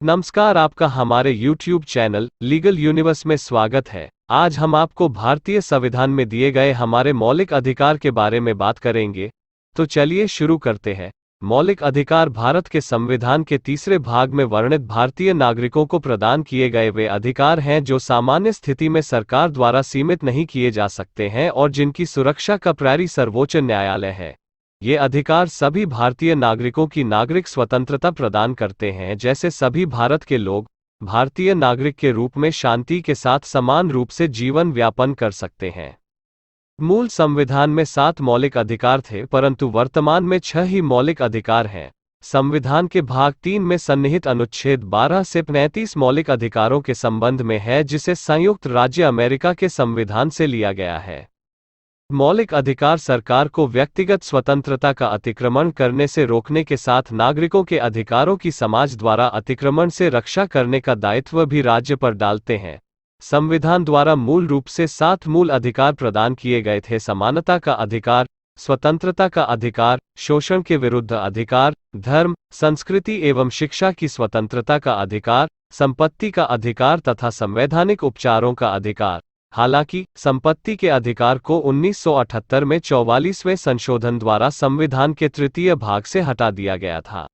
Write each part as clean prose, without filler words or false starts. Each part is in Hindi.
नमस्कार, आपका हमारे YouTube चैनल लीगल यूनिवर्स में स्वागत है। आज हम आपको भारतीय संविधान में दिए गए हमारे मौलिक अधिकार के बारे में बात करेंगे। तो चलिए शुरू करते हैं। मौलिक अधिकार भारत के संविधान के तीसरे भाग में वर्णित भारतीय नागरिकों को प्रदान किए गए वे अधिकार हैं जो सामान्य स्थिति में सरकार द्वारा सीमित नहीं किए जा सकते हैं और जिनकी सुरक्षा का प्रहरी सर्वोच्च न्यायालय है। ये अधिकार सभी भारतीय नागरिकों की नागरिक स्वतंत्रता प्रदान करते हैं, जैसे सभी भारत के लोग भारतीय नागरिक के रूप में शांति के साथ समान रूप से जीवन यापन कर सकते हैं। मूल संविधान में 7 मौलिक अधिकार थे, परंतु वर्तमान में 6 ही मौलिक अधिकार हैं। संविधान के भाग 3 में सन्निहित अनुच्छेद 12 से 35 मौलिक अधिकारों के संबंध में है, जिसे संयुक्त राज्य अमेरिका के संविधान से लिया गया है। मौलिक अधिकार सरकार को व्यक्तिगत स्वतंत्रता का अतिक्रमण करने से रोकने के साथ नागरिकों के अधिकारों की समाज द्वारा अतिक्रमण से रक्षा करने का दायित्व भी राज्य पर डालते हैं। संविधान द्वारा मूल रूप से 7 मूल अधिकार प्रदान किए गए थे: समानता का अधिकार, स्वतंत्रता का अधिकार, शोषण के विरुद्ध अधिकार, धर्म, संस्कृति एवं शिक्षा की स्वतंत्रता का अधिकार, संपत्ति का अधिकार तथा संवैधानिक उपचारों का अधिकार। हालांकि संपत्ति के अधिकार को 1978 में 44वें संशोधन द्वारा संविधान के तृतीय भाग से हटा दिया गया था।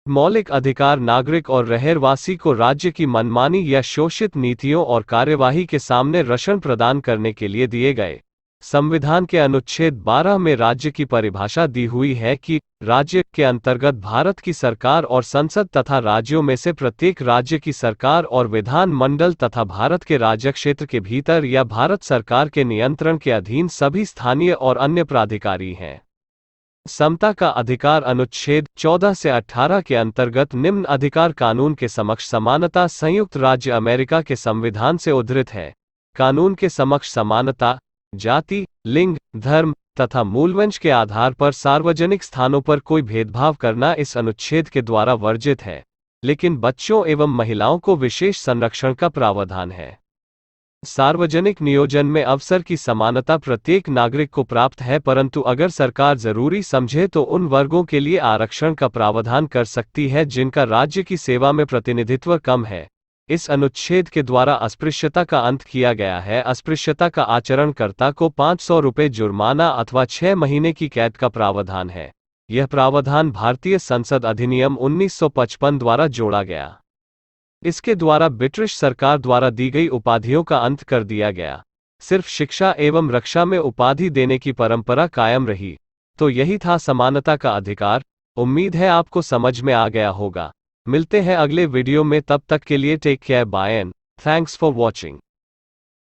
मौलिक अधिकार नागरिक और रहवासी को राज्य की मनमानी या शोषित नीतियों और कार्यवाही के सामने रक्षण प्रदान करने के लिए दिए गए। संविधान के अनुच्छेद 12 में राज्य की परिभाषा दी हुई है कि राज्य के अंतर्गत भारत की सरकार और संसद तथा राज्यों में से प्रत्येक राज्य की सरकार और विधान मंडल तथा भारत के राज्य क्षेत्र के भीतर या भारत सरकार के नियंत्रण के अधीन सभी स्थानीय और अन्य प्राधिकारी हैं। समता का अधिकार अनुच्छेद 14 से 18 के अंतर्गत निम्न अधिकार कानून के समक्ष समानता संयुक्त राज्य अमेरिका के संविधान से उद्धृत है। कानून के समक्ष समानता जाति, लिंग, धर्म तथा मूलवंश के आधार पर सार्वजनिक स्थानों पर कोई भेदभाव करना इस अनुच्छेद के द्वारा वर्जित है, लेकिन बच्चों एवं महिलाओं को विशेष संरक्षण का प्रावधान है। सार्वजनिक नियोजन में अवसर की समानता प्रत्येक नागरिक को प्राप्त है, परंतु अगर सरकार जरूरी समझे तो उन वर्गों के लिए आरक्षण का प्रावधान कर सकती है जिनका राज्य की सेवा में प्रतिनिधित्व कम है। इस अनुच्छेद के द्वारा अस्पृश्यता का अंत किया गया है। अस्पृश्यता का आचरणकर्ता को 500 रुपये जुर्माना अथवा 6 महीने की कैद का प्रावधान है। यह प्रावधान भारतीय संसद अधिनियम 1955 द्वारा जोड़ा गया। इसके द्वारा ब्रिटिश सरकार द्वारा दी गई उपाधियों का अंत कर दिया गया। सिर्फ शिक्षा एवं रक्षा में उपाधि देने की परंपरा कायम रही। तो यही था समानता का अधिकार। उम्मीद है आपको समझ में आ गया होगा। मिलते हैं अगले वीडियो में, तब तक के लिए take care, bye and thanks for watching.